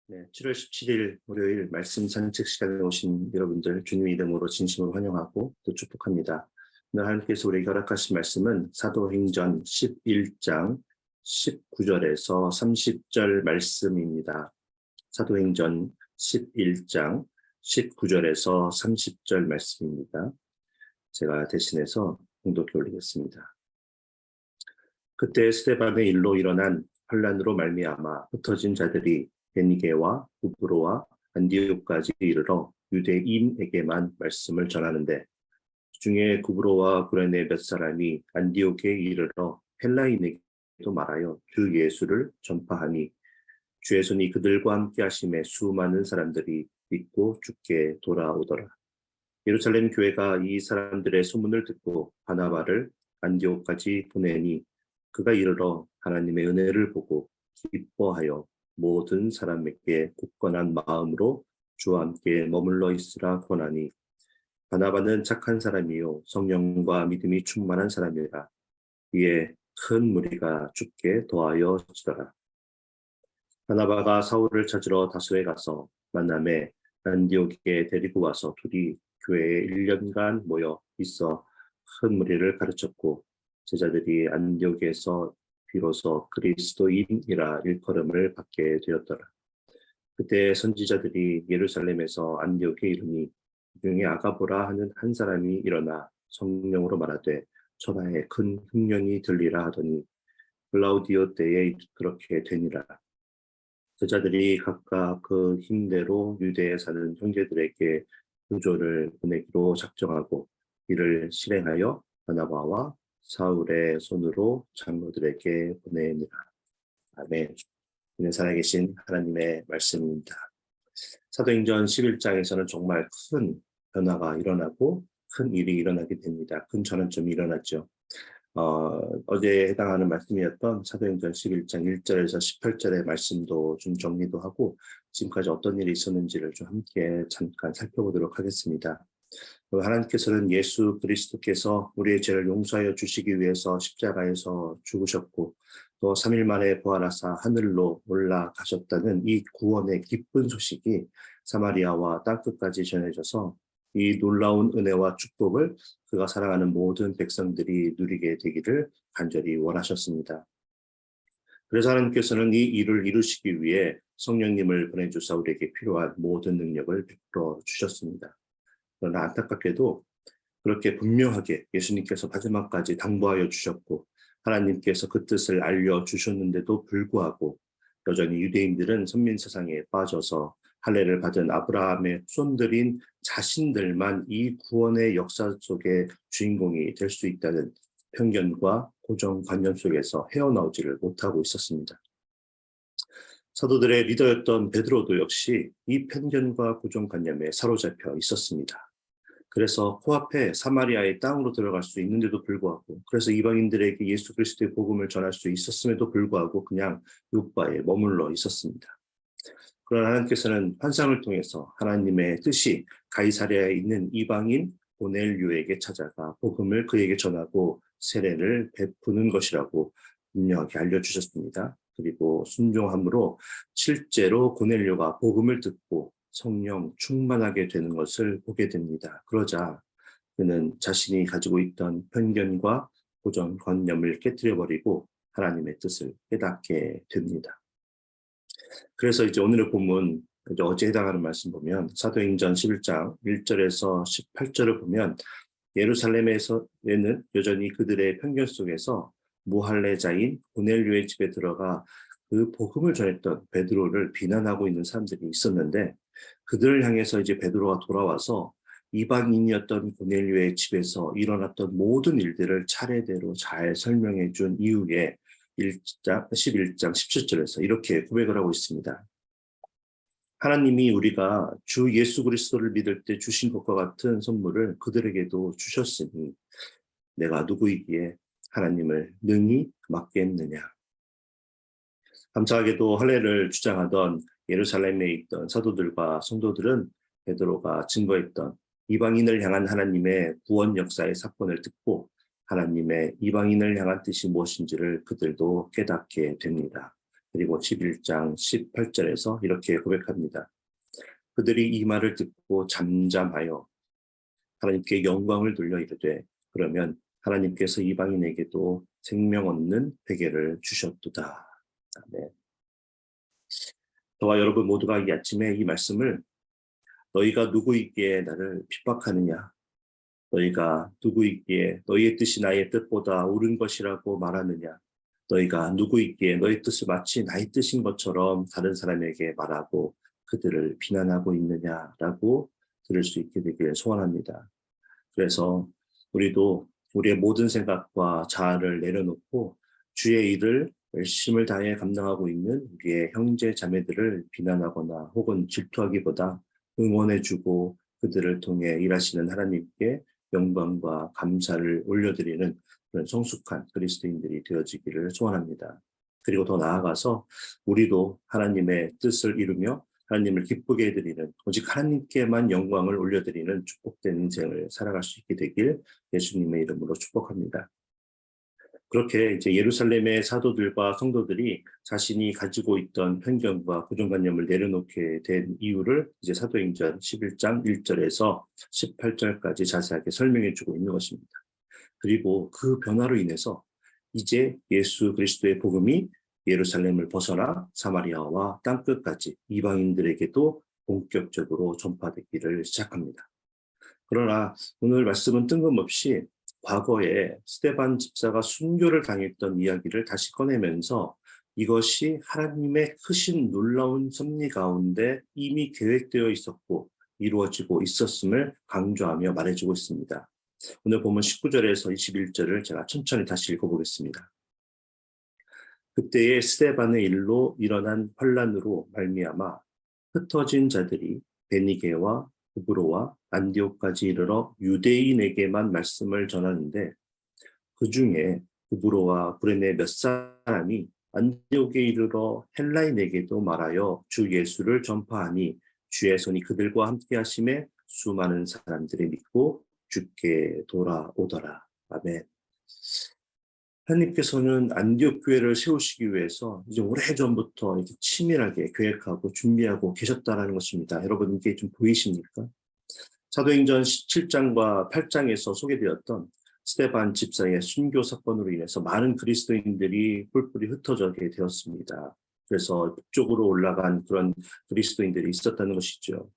네, 7월 17일 월요일 말씀 산책 시간에 오신 여러분들 주님 이름으로 진심으로 환영하고 또 축복합니다. 오늘 하나님께서 우리에게 허락하신 말씀은 사도행전 11장 19절에서 30절 말씀입니다. 사도행전 11장 19절에서 30절 말씀입니다. 제가 대신해서 공독해 올리겠습니다. 그때 스데반의 일로 일어난 환란으로 말미암아 흩어진 자들이 베니게와 구브로와 안디옥까지 이르러 유대인에게만 말씀을 전하는데, 중에 구브로와 구레네 몇 사람이 안디옥에 이르러 헬라인에게도 말하여 주 예수를 전파하니, 주의 손이 그들과 함께 하심에 수많은 사람들이 믿고 주께 돌아오더라. 예루살렘 교회가 이 사람들의 소문을 듣고 바나바를 안디옥까지 보내니, 그가 이르러 하나님의 은혜를 보고 기뻐하여 모든 사람에게 굳건한 마음으로 주와 함께 머물러 있으라 권하니, 바나바는 착한 사람이요 성령과 믿음이 충만한 사람이라. 이에 큰 무리가 주께 더하여 지더라. 바나바가 사울을 찾으러 다소에 가서 만남에 안디옥에 데리고 와서 둘이 교회에 1년간 모여 있어 큰 무리를 가르쳤고, 제자들이 안디옥에서 비로소 그리스도인이라 일컬음을 받게 되었더라. 그때 선지자들이 예루살렘에서 안디옥에 이르니, 중에 아가보라 하는 한 사람이 일어나 성령으로 말하되 천하에 큰 흉년이 들리라 하더니, 글라우디오 때에 그렇게 되니라. 제자들이 각각 그 힘대로 유대에 사는 형제들에게 구조를 보내기로 작정하고 이를 실행하여 바나바와 사울의 손으로 장로들에게 보내니라. 아멘. 오늘 살아계신 하나님의 말씀입니다. 사도행전 11장에서는 정말 큰 변화가 일어나고 큰 일이 일어나게 됩니다. 큰 전환점이 일어났죠. 어제 해당하는 말씀이었던 사도행전 11장 1절에서 18절의 말씀도 좀 정리도 하고 지금까지 어떤 일이 있었는지를 좀 함께 잠깐 살펴보도록 하겠습니다. 하나님께서는 예수 그리스도께서 우리의 죄를 용서하여 주시기 위해서 십자가에서 죽으셨고, 또 3일 만에 부활하사 하늘로 올라가셨다는 이 구원의 기쁜 소식이 사마리아와 땅끝까지 전해져서 이 놀라운 은혜와 축복을 그가 사랑하는 모든 백성들이 누리게 되기를 간절히 원하셨습니다. 그래서 하나님께서는 이 일을 이루시기 위해 성령님을 보내주사 우리에게 필요한 모든 능력을 베풀어 주셨습니다. 그러나 안타깝게도 그렇게 분명하게 예수님께서 마지막까지 당부하여 주셨고 하나님께서 그 뜻을 알려주셨는데도 불구하고 여전히 유대인들은 선민사상에 빠져서 할례를 받은 아브라함의 후손들인 자신들만 이 구원의 역사 속의 주인공이 될 수 있다는 편견과 고정관념 속에서 헤어나오지를 못하고 있었습니다. 사도들의 리더였던 베드로도 역시 이 편견과 고정관념에 사로잡혀 있었습니다. 그래서 코앞에 사마리아의 땅으로 들어갈 수 있는데도 불구하고, 그래서 이방인들에게 예수 그리스도의 복음을 전할 수 있었음에도 불구하고 그냥 요바에 머물러 있었습니다. 그러나 하나님께서는 환상을 통해서 하나님의 뜻이 가이사랴에 있는 이방인 고넬료에게 찾아가 복음을 그에게 전하고 세례를 베푸는 것이라고 분명하게 알려주셨습니다. 그리고 순종함으로 실제로 고넬료가 복음을 듣고 성령 충만하게 되는 것을 보게 됩니다. 그러자 그는 자신이 가지고 있던 편견과 고정관념을 깨뜨려버리고 하나님의 뜻을 깨닫게 됩니다. 그래서 이제 오늘의 본문, 어제 해당하는 말씀 보면 사도행전 11장 1절에서 18절을 보면 예루살렘에서는 여전히 그들의 편견 속에서 무할례자인 고넬료의 집에 들어가 그 복음을 전했던 베드로를 비난하고 있는 사람들이 있었는데, 그들을 향해서 이제 베드로가 돌아와서 이방인이었던 고넬료의 집에서 일어났던 모든 일들을 차례대로 잘 설명해 준 이후에 11장 17절에서 이렇게 고백을 하고 있습니다. 하나님이 우리가 주 예수 그리스도를 믿을 때 주신 것과 같은 선물을 그들에게도 주셨으니 내가 누구이기에 하나님을 능히 막겠느냐. 감사하게도 할례를 주장하던 예루살렘에 있던 사도들과 성도들은 베드로가 증거했던 이방인을 향한 하나님의 구원 역사의 사건을 듣고 하나님의 이방인을 향한 뜻이 무엇인지를 그들도 깨닫게 됩니다. 그리고 11장 18절에서 이렇게 고백합니다. 그들이 이 말을 듣고 잠잠하여 하나님께 영광을 돌려 이르되 그러면 하나님께서 이방인에게도 생명 얻는 회개를 주셨도다. 아멘. 저와 여러분 모두가 이 아침에 이 말씀을 너희가 누구이기에 나를 핍박하느냐? 너희가 누구이기에 너희의 뜻이 나의 뜻보다 옳은 것이라고 말하느냐? 너희가 누구이기에 너희 뜻을 마치 나의 뜻인 것처럼 다른 사람에게 말하고 그들을 비난하고 있느냐라고 들을 수 있게 되기를 소원합니다. 그래서 우리도 우리의 모든 생각과 자아를 내려놓고 주의 일을 열심을 다해 감당하고 있는 우리의 형제 자매들을 비난하거나 혹은 질투하기보다 응원해주고 그들을 통해 일하시는 하나님께 영광과 감사를 올려드리는 그런 성숙한 그리스도인들이 되어지기를 소원합니다. 그리고 더 나아가서 우리도 하나님의 뜻을 이루며 하나님을 기쁘게 해드리는 오직 하나님께만 영광을 올려드리는 축복된 인생을 살아갈 수 있게 되길 예수님의 이름으로 축복합니다. 그렇게 이제 예루살렘의 사도들과 성도들이 자신이 가지고 있던 편견과 고정관념을 내려놓게 된 이유를 이제 사도행전 11장 1절에서 18절까지 자세하게 설명해 주고 있는 것입니다. 그리고 그 변화로 인해서 이제 예수 그리스도의 복음이 예루살렘을 벗어나 사마리아와 땅끝까지 이방인들에게도 본격적으로 전파되기를 시작합니다. 그러나 오늘 말씀은 뜬금없이 과거에 스데반 집사가 순교를 당했던 이야기를 다시 꺼내면서 이것이 하나님의 크신 놀라운 섭리 가운데 이미 계획되어 있었고 이루어지고 있었음을 강조하며 말해주고 있습니다. 오늘 보면 19절에서 21절을 제가 천천히 다시 읽어보겠습니다. 그때의 스데반의 일로 일어난 환란으로 말미암아 흩어진 자들이 베니게와 구브로와 안디옥까지 이르러 유대인에게만 말씀을 전하는데 그 중에 구브로와 구레네 몇 사람이 안디옥에 이르러 헬라인에게도 말하여 주 예수를 전파하니 주의 손이 그들과 함께 하심에 수많은 사람들이 믿고 주께 돌아오더라. 아멘. 하나님께서는 안디옥 교회를 세우시기 위해서 이제 오래전부터 이렇게 치밀하게 계획하고 준비하고 계셨다라는 것입니다. 여러분 이게 좀 보이십니까? 사도행전 17장과 8장에서 소개되었던 스데반 집사의 순교 사건으로 인해서 많은 그리스도인들이 뿔뿔이 흩어지게 되었습니다. 그래서 북쪽으로 올라간 그런 그리스도인들이 있었다는 것이죠.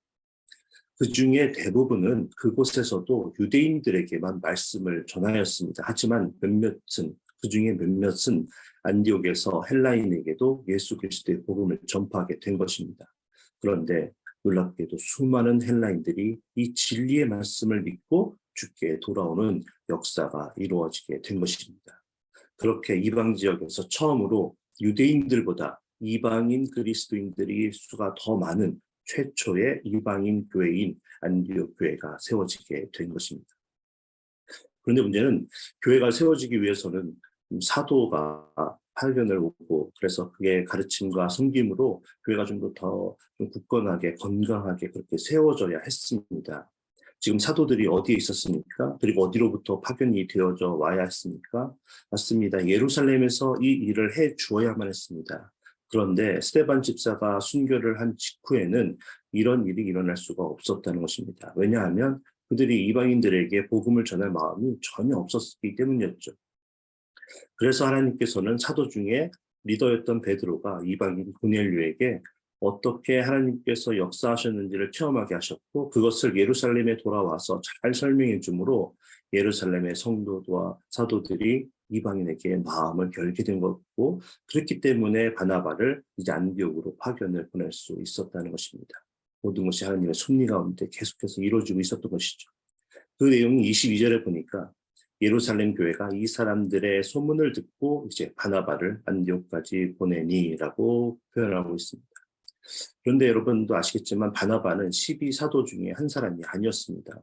그 중에 대부분은 그곳에서도 유대인들에게만 말씀을 전하였습니다. 하지만 그 중에 몇몇은 안디옥에서 헬라인에게도 예수 그리스도의 복음을 전파하게 된 것입니다. 그런데 놀랍게도 수많은 헬라인들이 이 진리의 말씀을 믿고 주께 돌아오는 역사가 이루어지게 된 것입니다. 그렇게 이방 지역에서 처음으로 유대인들보다 이방인 그리스도인들이 수가 더 많은 최초의 이방인 교회인 안디옥 교회가 세워지게 된 것입니다. 그런데 문제는 교회가 세워지기 위해서는 사도가 파견을 오고 그래서 그의 가르침과 섬김으로 교회가 좀 더 굳건하게 건강하게 그렇게 세워져야 했습니다. 지금 사도들이 어디에 있었습니까? 그리고 어디로부터 파견이 되어져 와야 했습니까? 맞습니다. 예루살렘에서 이 일을 해 주어야만 했습니다. 그런데 스데반 집사가 순교를 한 직후에는 이런 일이 일어날 수가 없었다는 것입니다. 왜냐하면 그들이 이방인들에게 복음을 전할 마음이 전혀 없었기 때문이었죠. 그래서 하나님께서는 사도 중에 리더였던 베드로가 이방인 고넬료에게 어떻게 하나님께서 역사하셨는지를 체험하게 하셨고 그것을 예루살렘에 돌아와서 잘 설명해 주므로 예루살렘의 성도와 사도들이 이방인에게 마음을 열게 된 것이고 그렇기 때문에 바나바를 이제 안디옥으로 파견을 보낼 수 있었다는 것입니다. 모든 것이 하나님의 섭리 가운데 계속해서 이루어지고 있었던 것이죠. 그 내용이 22절에 보니까 예루살렘 교회가 이 사람들의 소문을 듣고 이제 바나바를 안디옥까지 보내니라고 표현하고 있습니다. 그런데 여러분도 아시겠지만 바나바는 12사도 중에 한 사람이 아니었습니다.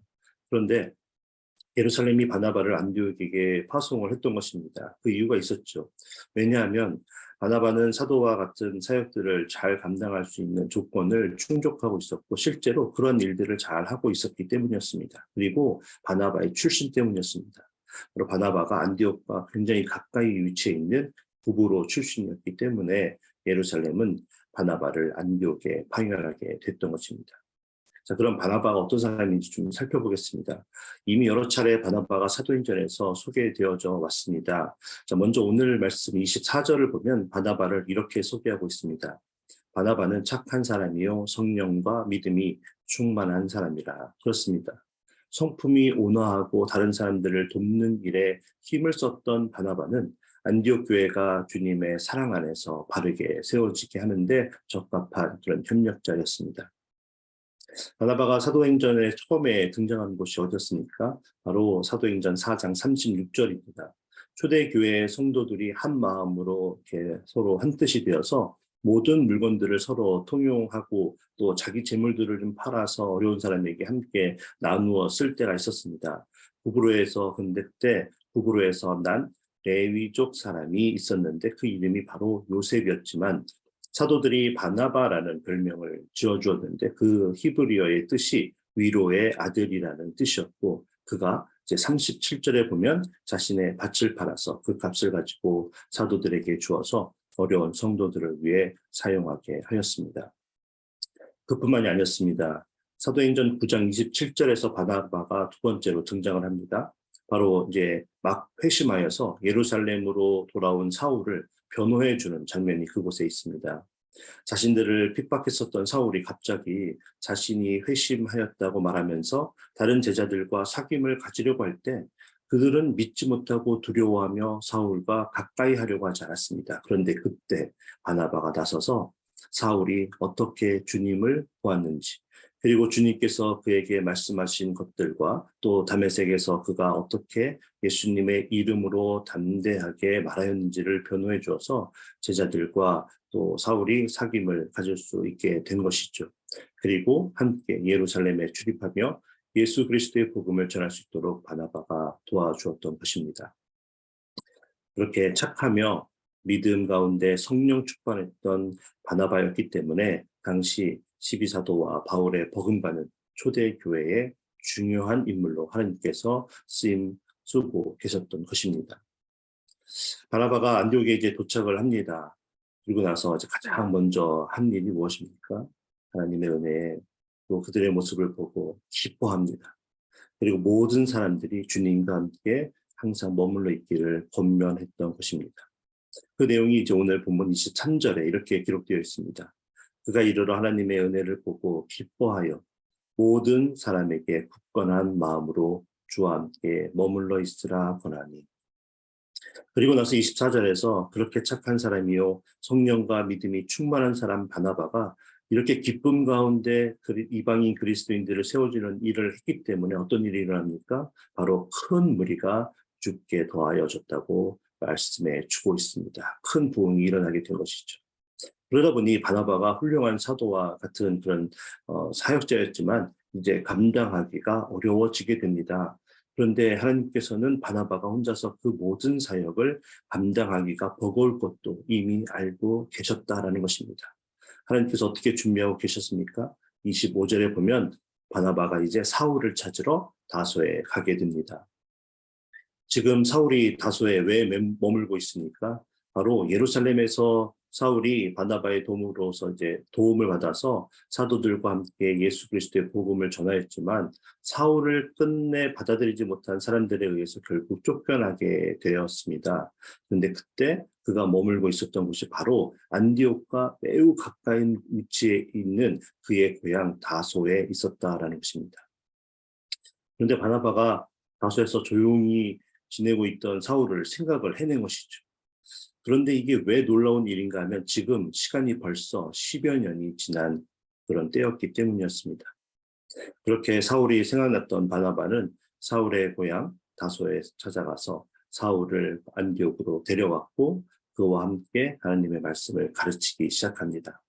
그런데 예루살렘이 바나바를 안디옥에게 파송을 했던 것입니다. 그 이유가 있었죠. 왜냐하면 바나바는 사도와 같은 사역들을 잘 감당할 수 있는 조건을 충족하고 있었고 실제로 그런 일들을 잘 하고 있었기 때문이었습니다. 그리고 바나바의 출신 때문이었습니다. 바로 바나바가 안디옥과 굉장히 가까이 위치해 있는 구브로 출신이었기 때문에 예루살렘은 바나바를 안디옥에 파송하게 됐던 것입니다. 자, 그럼 바나바가 어떤 사람인지 좀 살펴보겠습니다. 이미 여러 차례 바나바가 사도행전에서 소개되어져 왔습니다. 자, 먼저 오늘 말씀 24절을 보면 바나바를 이렇게 소개하고 있습니다. 바나바는 착한 사람이요 성령과 믿음이 충만한 사람이라. 그렇습니다. 성품이 온화하고 다른 사람들을 돕는 일에 힘을 썼던 바나바는 안디옥 교회가 주님의 사랑 안에서 바르게 세워지게 하는데 적합한 그런 협력자였습니다. 바나바가 사도행전에 처음에 등장한 곳이 어디였습니까? 바로 사도행전 4장 36절입니다. 초대교회의 성도들이 한 마음으로 이렇게 서로 한 뜻이 되어서 모든 물건들을 서로 통용하고 또 자기 재물들을 좀 팔아서 어려운 사람에게 함께 나누어 쓸 때가 있었습니다. 근데 그때 구브로에서 난 레위족 사람이 있었는데 그 이름이 바로 요셉이었지만 사도들이 바나바라는 별명을 지어주었는데 그 히브리어의 뜻이 위로의 아들이라는 뜻이었고 그가 이제 37절에 보면 자신의 밭을 팔아서 그 값을 가지고 사도들에게 주어서 어려운 성도들을 위해 사용하게 하였습니다. 그뿐만이 아니었습니다. 사도행전 9장 27절에서 바나바가 두 번째로 등장을 합니다. 바로 이제 막 회심하여서 예루살렘으로 돌아온 사울을 변호해주는 장면이 그곳에 있습니다. 자신들을 핍박했었던 사울이 갑자기 자신이 회심하였다고 말하면서 다른 제자들과 사귐을 가지려고 할 때 그들은 믿지 못하고 두려워하며 사울과 가까이 하려고 하지 않았습니다. 그런데 그때 바나바가 나서서 사울이 어떻게 주님을 보았는지 그리고 주님께서 그에게 말씀하신 것들과 또 다메섹에서 그가 어떻게 예수님의 이름으로 담대하게 말하였는지를 변호해 주어서 제자들과 또 사울이 사귐을 가질 수 있게 된 것이죠. 그리고 함께 예루살렘에 출입하며 예수 그리스도의 복음을 전할 수 있도록 바나바가 도와주었던 것입니다. 그렇게 착하며 믿음 가운데 성령 충만했던 바나바였기 때문에 당시 12사도와 바울의 버금가는 초대교회의 중요한 인물로 하나님께서 쓰고 계셨던 것입니다. 바나바가 안디옥에 이제 도착을 합니다. 그리고 나서 이제 가장 먼저 한 일이 무엇입니까? 하나님의 은혜에 또 그들의 모습을 보고 기뻐합니다. 그리고 모든 사람들이 주님과 함께 항상 머물러 있기를 권면했던 것입니다. 그 내용이 이제 오늘 본문 23절에 이렇게 기록되어 있습니다. 그가 이르러 하나님의 은혜를 보고 기뻐하여 모든 사람에게 굳건한 마음으로 주와 함께 머물러 있으라 권하니. 그리고 나서 24절에서 그렇게 착한 사람이요 성령과 믿음이 충만한 사람 바나바가 이렇게 기쁨 가운데 이방인 그리스도인들을 세워주는 일을 했기 때문에 어떤 일이 일어납니까? 바로 큰 무리가 죽게 더하여졌다고 말씀해 주고 있습니다. 큰 부흥이 일어나게 된 것이죠. 그러다 보니 바나바가 훌륭한 사도와 같은 그런 사역자였지만 이제 감당하기가 어려워지게 됩니다. 그런데 하나님께서는 바나바가 혼자서 그 모든 사역을 감당하기가 버거울 것도 이미 알고 계셨다라는 것입니다. 하나님께서 어떻게 준비하고 계셨습니까? 25절에 보면 바나바가 이제 사울을 찾으러 다소에 가게 됩니다. 지금 사울이 다소에 왜 머물고 있습니까? 바로 예루살렘에서 사울이 바나바의 도움으로서 이제 도움을 받아서 사도들과 함께 예수 그리스도의 복음을 전하였지만 사울을 끝내 받아들이지 못한 사람들에 의해서 결국 쫓겨나게 되었습니다. 그런데 그때 그가 머물고 있었던 곳이 바로 안디옥과 매우 가까이 위치에 있는 그의 고향 다소에 있었다라는 것입니다. 그런데 바나바가 다소에서 조용히 지내고 있던 사울을 생각을 해낸 것이죠. 그런데 이게 왜 놀라운 일인가 하면 지금 시간이 벌써 10여 년이 지난 그런 때였기 때문이었습니다. 그렇게 사울이 생각났던 바나바는 사울의 고향 다소에 찾아가서 사울을 안디옥으로 데려왔고 그와 함께 하나님의 말씀을 가르치기 시작합니다.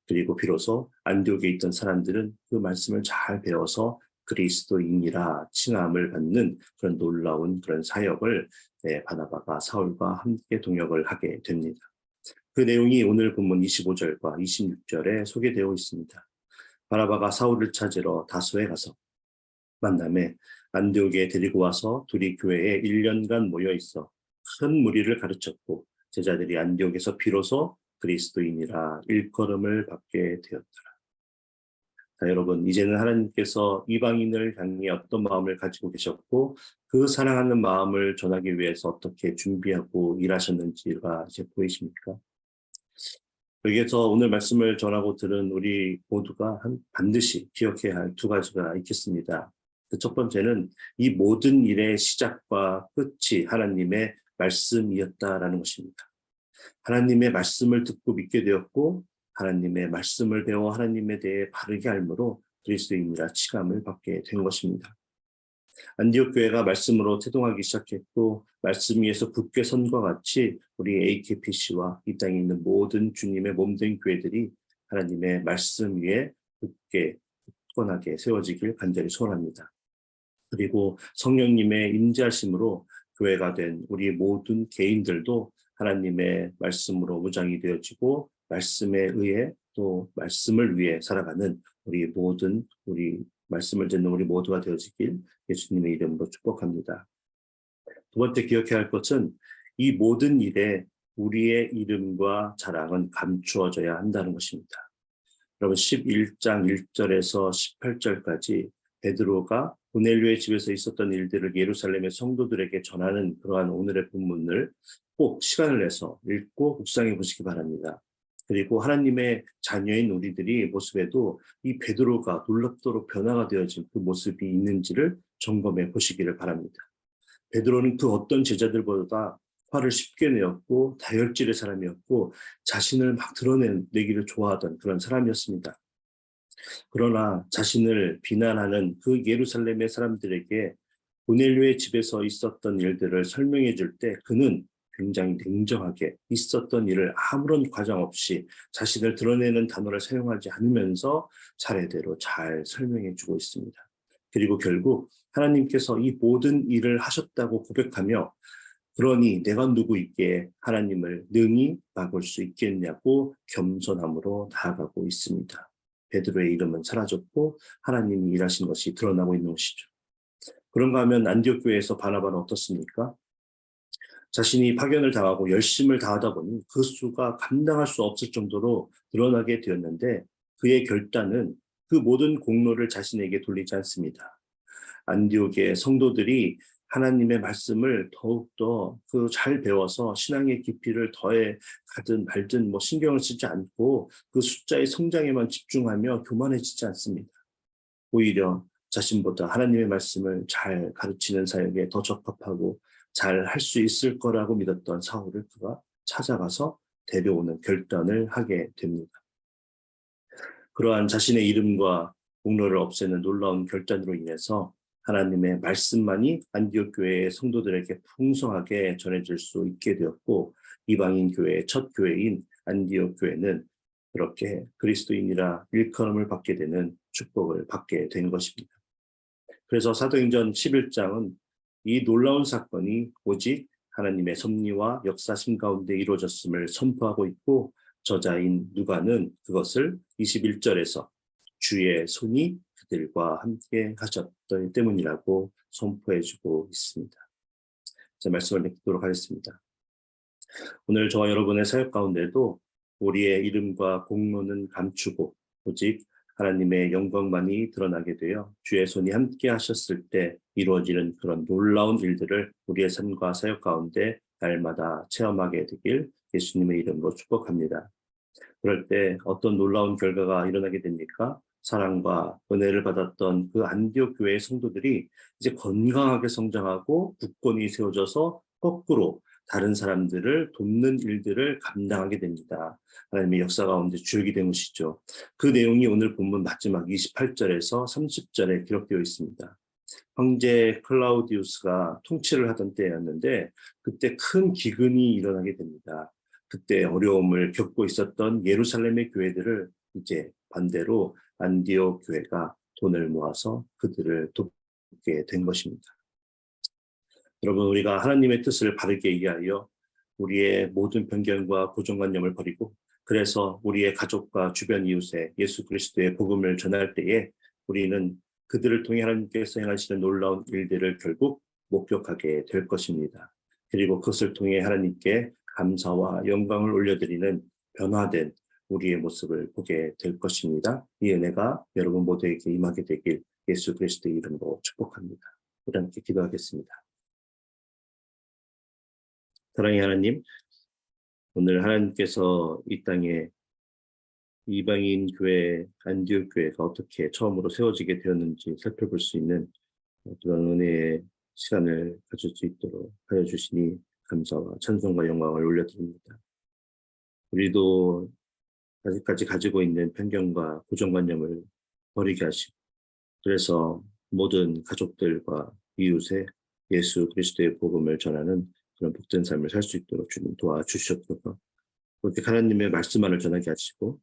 그리고 비로소 안디옥에 있던 사람들은 그 말씀을 잘 배워서 그리스도인이라 칭함을 받는 그런 놀라운 그런 사역을 바나바가 사울과 함께 동역을 하게 됩니다. 그 내용이 오늘 본문 25절과 26절에 소개되어 있습니다. 바나바가 사울을 찾으러 다소에 가서 만남에 안디옥에 데리고 와서 둘이 교회에 1년간 모여 있어 큰 무리를 가르쳤고 제자들이 안디옥에서 비로소 그리스도인이라 일컬음을 받게 되었더라. 자, 여러분, 이제는 하나님께서 이방인을 향해 어떤 마음을 가지고 계셨고 그 사랑하는 마음을 전하기 위해서 어떻게 준비하고 일하셨는지가 이제 보이십니까? 여기에서 오늘 말씀을 전하고 들은 우리 모두가 반드시 기억해야 할 두 가지가 있겠습니다. 그 첫 번째는 이 모든 일의 시작과 끝이 하나님의 말씀이었다라는 것입니다. 하나님의 말씀을 듣고 믿게 되었고 하나님의 말씀을 배워 하나님에 대해 바르게 알므로 그리스도인이라 칭함을 받게 된 것입니다. 안디옥 교회가 말씀으로 태동하기 시작했고 말씀 위에서 굳게 선과 같이 우리 AKPC와 이 땅에 있는 모든 주님의 몸된 교회들이 하나님의 말씀 위에 굳게 굳건하게 세워지길 간절히 소원합니다. 그리고 성령님의 임재하심으로 교회가 된 우리 모든 개인들도 하나님의 말씀으로 무장이 되어지고 말씀에 의해 또 말씀을 위해 살아가는 우리 말씀을 듣는 우리 모두가 되어지길 예수님의 이름으로 축복합니다. 두 번째 기억해야 할 것은 이 모든 일에 우리의 이름과 자랑은 감추어져야 한다는 것입니다. 여러분 11장 1절에서 18절까지 베드로가 고넬료의 집에서 있었던 일들을 예루살렘의 성도들에게 전하는 그러한 오늘의 본문을 꼭 시간을 내서 읽고 묵상해 보시기 바랍니다. 그리고 하나님의 자녀인 우리들이 모습에도 이 베드로가 놀랍도록 변화가 되어진 그 모습이 있는지를 점검해 보시기를 바랍니다. 베드로는 그 어떤 제자들보다 화를 쉽게 내었고 다혈질의 사람이었고 자신을 막 드러내기를 좋아하던 그런 사람이었습니다. 그러나 자신을 비난하는 그 예루살렘의 사람들에게 고넬료의 집에서 있었던 일들을 설명해 줄 때 그는 굉장히 냉정하게 있었던 일을 아무런 과장 없이 자신을 드러내는 단어를 사용하지 않으면서 차례대로 잘 설명해 주고 있습니다. 그리고 결국 하나님께서 이 모든 일을 하셨다고 고백하며 그러니 내가 누구이기에 하나님을 능히 막을 수 있겠냐고 겸손함으로 나아가고 있습니다. 베드로의 이름은 사라졌고 하나님이 일하신 것이 드러나고 있는 것이죠. 그런가 하면 안디옥 교회에서 바나바는 어떻습니까? 자신이 파견을 당하고 열심을 다하다 보니 그 수가 감당할 수 없을 정도로 늘어나게 되었는데 그의 결단은 그 모든 공로를 자신에게 돌리지 않습니다. 안디옥의 성도들이 하나님의 말씀을 더욱더 잘 배워서 신앙의 깊이를 더해 가든 말든 신경을 쓰지 않고 그 숫자의 성장에만 집중하며 교만해지지 않습니다. 오히려 자신보다 하나님의 말씀을 잘 가르치는 사역에 더 적합하고 잘 할 수 있을 거라고 믿었던 사울을 그가 찾아가서 데려오는 결단을 하게 됩니다. 그러한 자신의 이름과 공로를 없애는 놀라운 결단으로 인해서 하나님의 말씀만이 안디옥 교회의 성도들에게 풍성하게 전해질 수 있게 되었고 이방인 교회의 첫 교회인 안디옥 교회는 그렇게 그리스도인이라 일컬음을 받게 되는 축복을 받게 된 것입니다. 그래서 사도행전 11장은 이 놀라운 사건이 오직 하나님의 섭리와 역사심 가운데 이루어졌음을 선포하고 있고 저자인 누가는 그것을 21절에서 주의 손이 그들과 함께 하셨기 때문이라고 선포해주고 있습니다. 제 말씀을 읽도록 하겠습니다. 오늘 저와 여러분의 사역 가운데도 우리의 이름과 공로는 감추고 오직 하나님의 영광만이 드러나게 되어 주의 손이 함께 하셨을 때 이루어지는 그런 놀라운 일들을 우리의 삶과 사역 가운데 날마다 체험하게 되길 예수님의 이름으로 축복합니다. 그럴 때 어떤 놀라운 결과가 일어나게 됩니까? 사랑과 은혜를 받았던 그 안디옥 교회의 성도들이 이제 건강하게 성장하고 굳건히 세워져서 거꾸로 다른 사람들을 돕는 일들을 감당하게 됩니다. 하나님의 역사 가운데 주역이 된 것이죠. 그 내용이 오늘 본문 마지막 28절에서 30절에 기록되어 있습니다. 황제 클라우디우스가 통치를 하던 때였는데 그때 큰 기근이 일어나게 됩니다. 그때 어려움을 겪고 있었던 예루살렘의 교회들을 이제 반대로 안디옥 교회가 돈을 모아서 그들을 돕게 된 것입니다. 여러분, 우리가 하나님의 뜻을 바르게 이해하여 우리의 모든 편견과 고정관념을 버리고 그래서 우리의 가족과 주변 이웃에 예수 그리스도의 복음을 전할 때에 우리는 그들을 통해 하나님께서 행하시는 놀라운 일들을 결국 목격하게 될 것입니다. 그리고 그것을 통해 하나님께 감사와 영광을 올려드리는 변화된 우리의 모습을 보게 될 것입니다. 이 은혜가 여러분 모두에게 임하게 되길 예수 그리스도의 이름으로 축복합니다. 우리 함께 기도하겠습니다. 사랑의 하나님, 오늘 하나님께서 이 땅에 이방인 교회, 안디옥 교회가 어떻게 처음으로 세워지게 되었는지 살펴볼 수 있는 그런 은혜의 시간을 가질 수 있도록 하여 주시니 감사와 찬송과 영광을 올려드립니다. 우리도 아직까지 가지고 있는 편견과 고정관념을 버리게 하시고, 그래서 모든 가족들과 이웃에 예수 그리스도의 복음을 전하는 그런 복된 삶을 살 수 있도록 주님 도와주시옵소서. 그렇게 하나님의 말씀만을 전하게 하시고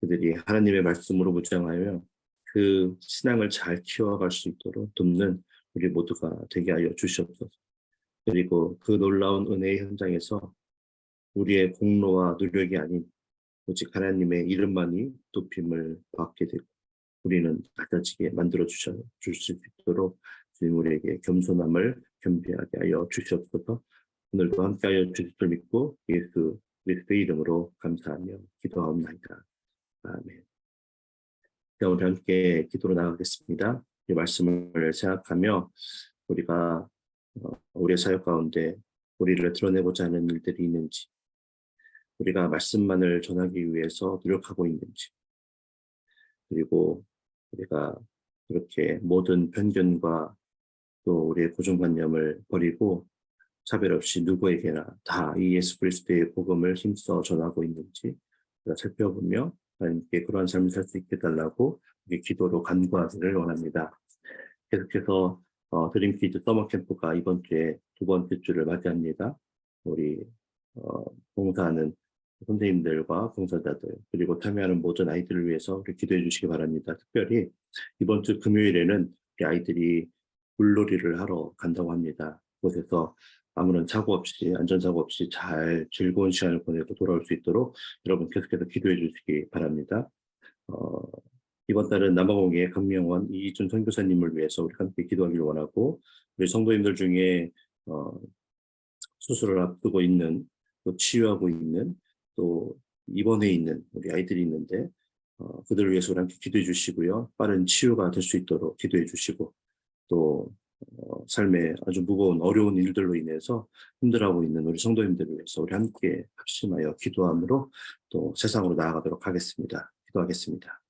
그들이 하나님의 말씀으로 무장하여 그 신앙을 잘 키워갈 수 있도록 돕는 우리 모두가 되게 하여 주시옵소서. 그리고 그 놀라운 은혜의 현장에서 우리의 공로와 노력이 아닌 오직 하나님의 이름만이 높임을 받게 되고 우리는 낮아지게 만들어 줄 수 있도록 주님 우리에게 겸손함을 겸비하게 하여 주시옵소서. 오늘도 함께하여 주실 줄 믿고 예수 그리스도의 이름으로 감사하며 기도하옵나이다. 아멘. 오늘 함께 기도로 나가겠습니다. 이 말씀을 생각하며 우리가 우리의 사역 가운데 우리를 드러내고자 하는 일들이 있는지, 우리가 말씀만을 전하기 위해서 노력하고 있는지, 그리고 우리가 그렇게 모든 편견과 또 우리의 고정관념을 버리고 차별 없이 누구에게나 다 이 예수 그리스도의 복음을 힘써 전하고 있는지 우리가 살펴보며 하나님께 그러한 삶을 살 수 있게 달라고 우리 기도로 간구하기를 원합니다. 계속해서 드림키즈 서머 캠프가 이번 주에 두 번째 주를 맞이합니다. 우리 봉사하는 선생님들과 봉사자들 그리고 참여하는 모든 아이들을 위해서 우리 기도해 주시기 바랍니다. 특별히 이번 주 금요일에는 우리 아이들이 물놀이를 하러 간다고 합니다. 그곳에서 아무런 사고 없이 안전사고 없이 잘 즐거운 시간을 보내고 돌아올 수 있도록 여러분 계속해서 기도해 주시기 바랍니다. 이번 달은 남아공의 강명원 이준 선교사님을 위해서 우리 함께 기도하기를 원하고 우리 성도님들 중에 수술을 앞두고 있는 또 치유하고 있는 또 입원해 있는 우리 아이들이 있는데 그들을 위해서 우리 함께 기도해 주시고요. 빠른 치유가 될 수 있도록 기도해 주시고 또 삶의 아주 무거운 어려운 일들로 인해서 힘들어하고 있는 우리 성도님들을 위해서 우리 함께 합심하여 기도함으로 또 세상으로 나아가도록 하겠습니다. 기도하겠습니다.